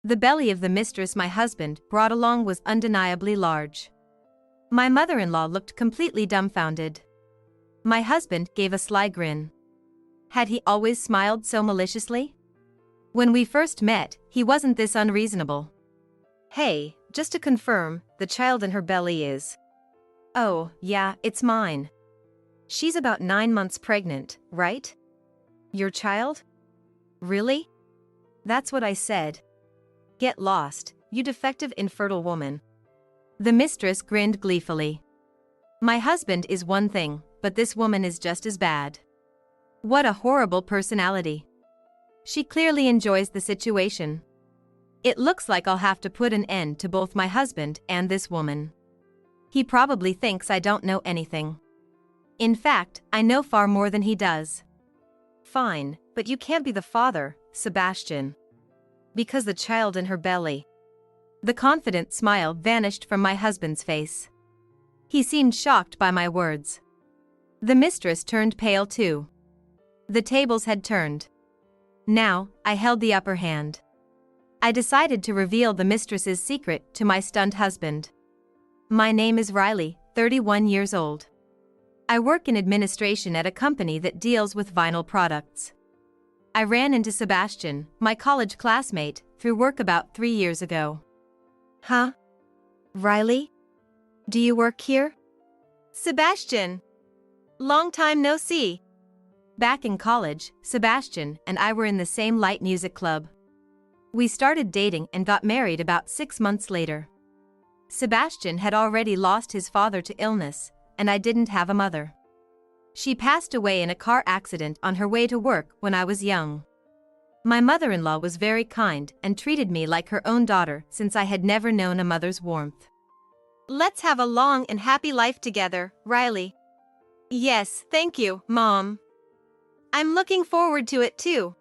The belly of the mistress my husband brought along was undeniably large. My mother-in-law looked completely dumbfounded. My husband gave a sly grin. Had he always smiled so maliciously? When we first met, he wasn't this unreasonable. Hey, just to confirm, the child in her belly is... Oh, yeah, it's mine. She's about 9 months pregnant, right? Your child? Really? That's what I said. Get lost, you defective infertile woman. The mistress grinned gleefully. My husband is one thing, but this woman is just as bad. What a horrible personality. She clearly enjoys the situation. It looks like I'll have to put an end to both my husband and this woman. He probably thinks I don't know anything. In fact, I know far more than he does. Fine, but you can't be the father, Sebastian. Because the child in her belly. The confident smile vanished from my husband's face. He seemed shocked by my words. The mistress turned pale too. The tables had turned. Now, I held the upper hand. I decided to reveal the mistress's secret to my stunned husband. My name is Riley, 31 years old. I work in administration at a company that deals with vinyl products. I ran into Sebastian, my college classmate, through work about 3 years ago. Huh? Riley? Do you work here? Sebastian! Long time no see. Back in college, Sebastian and I were in the same light music club. We started dating and got married about 6 months later. Sebastian had already lost his father to illness, and I didn't have a mother. She passed away in a car accident on her way to work when I was young. My mother-in-law was very kind and treated me like her own daughter since I had never known a mother's warmth. Let's have a long and happy life together, Riley. Yes, thank you, Mom. I'm looking forward to it too.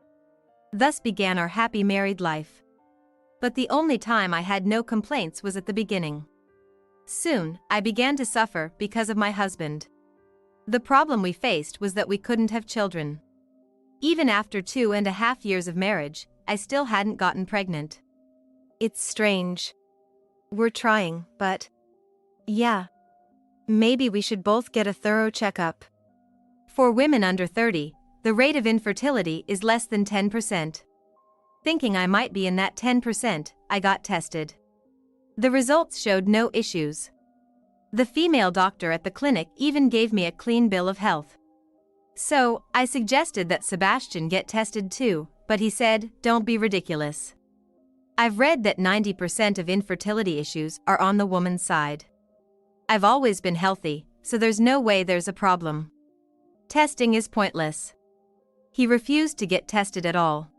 Thus began our happy married life. But the only time I had no complaints was at the beginning. Soon, I began to suffer because of my husband. The problem we faced was that we couldn't have children. Even after 2.5 years of marriage, I still hadn't gotten pregnant. It's strange. We're trying, but... Yeah. Maybe we should both get a thorough checkup. For women under 30, the rate of infertility is less than 10%. Thinking I might be in that 10%, I got tested. The results showed no issues. The female doctor at the clinic even gave me a clean bill of health. So, I suggested that Sebastian get tested too, but he said, "Don't be ridiculous. I've read that 90% of infertility issues are on the woman's side. I've always been healthy, so there's no way there's a problem. Testing is pointless." He refused to get tested at all.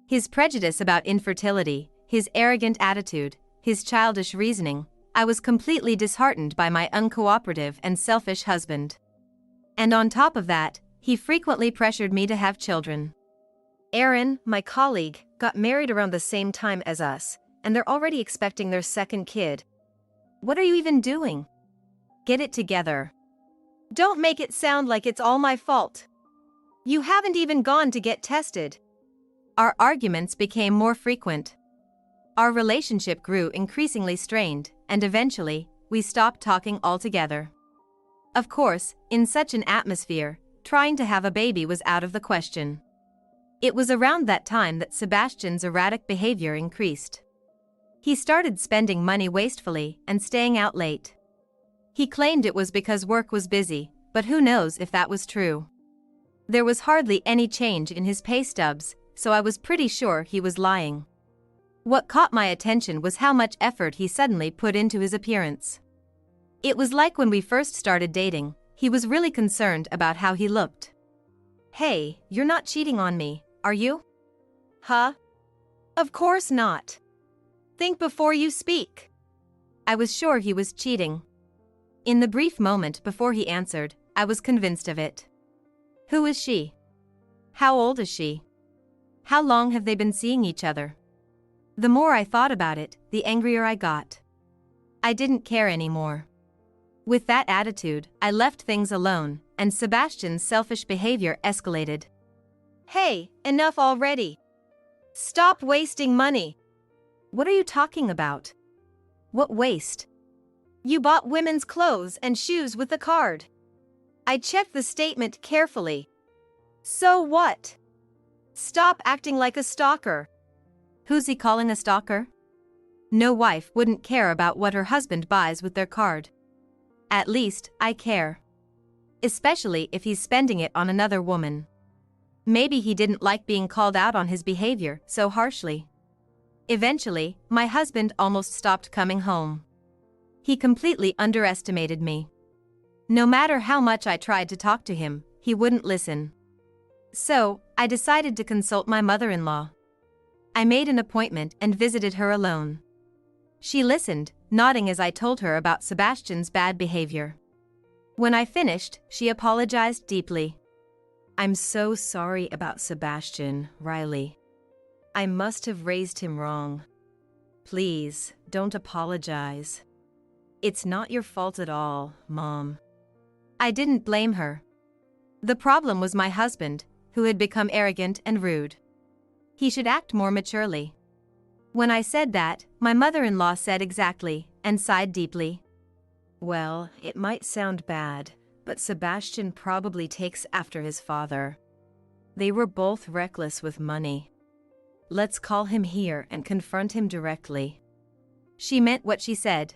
His prejudice about infertility, his arrogant attitude, his childish reasoning, I was completely disheartened by my uncooperative and selfish husband. And on top of that, he frequently pressured me to have children. Aaron, my colleague, got married around the same time as us, and they're already expecting their second kid. What are you even doing? Get it together. Don't make it sound like it's all my fault. You haven't even gone to get tested. Our arguments became more frequent. Our relationship grew increasingly strained, and eventually, we stopped talking altogether. Of course, in such an atmosphere, trying to have a baby was out of the question. It was around that time that Sebastian's erratic behavior increased. He started spending money wastefully and staying out late. He claimed it was because work was busy, but who knows if that was true. There was hardly any change in his pay stubs, so I was pretty sure he was lying. What caught my attention was how much effort he suddenly put into his appearance. It was like when we first started dating, he was really concerned about how he looked. Hey, you're not cheating on me, are you? Huh? Of course not. Think before you speak. I was sure he was cheating. In the brief moment before he answered, I was convinced of it. Who is she? How old is she? How long have they been seeing each other? The more I thought about it, the angrier I got. I didn't care anymore. With that attitude, I left things alone, and Sebastian's selfish behavior escalated. Hey, enough already. Stop wasting money. What are you talking about? What waste? You bought women's clothes and shoes with the card. I checked the statement carefully. So what? Stop acting like a stalker. Who's he calling a stalker? No wife wouldn't care about what her husband buys with their card. At least, I care. Especially if he's spending it on another woman. Maybe he didn't like being called out on his behavior so harshly. Eventually, my husband almost stopped coming home. He completely underestimated me. No matter how much I tried to talk to him, he wouldn't listen. So, I decided to consult my mother-in-law. I made an appointment and visited her alone. She listened, nodding as I told her about Sebastian's bad behavior. When I finished, she apologized deeply. I'm so sorry about Sebastian, Riley. I must have raised him wrong. Please, don't apologize. It's not your fault at all, Mom. I didn't blame her. The problem was my husband, who had become arrogant and rude. He should act more maturely. When I said that, my mother-in-law said exactly, and sighed deeply. Well, it might sound bad, but Sebastian probably takes after his father. They were both reckless with money. Let's call him here and confront him directly. She meant what she said.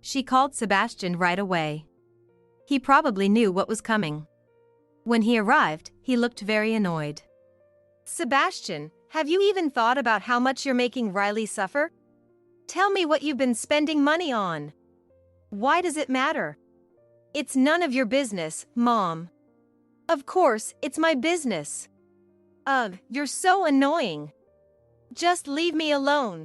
She called Sebastian right away. He probably knew what was coming. When he arrived, he looked very annoyed. Sebastian, have you even thought about how much you're making Riley suffer? Tell me what you've been spending money on. Why does it matter? It's none of your business, Mom. Of course, it's my business. Ugh, you're so annoying. Just leave me alone.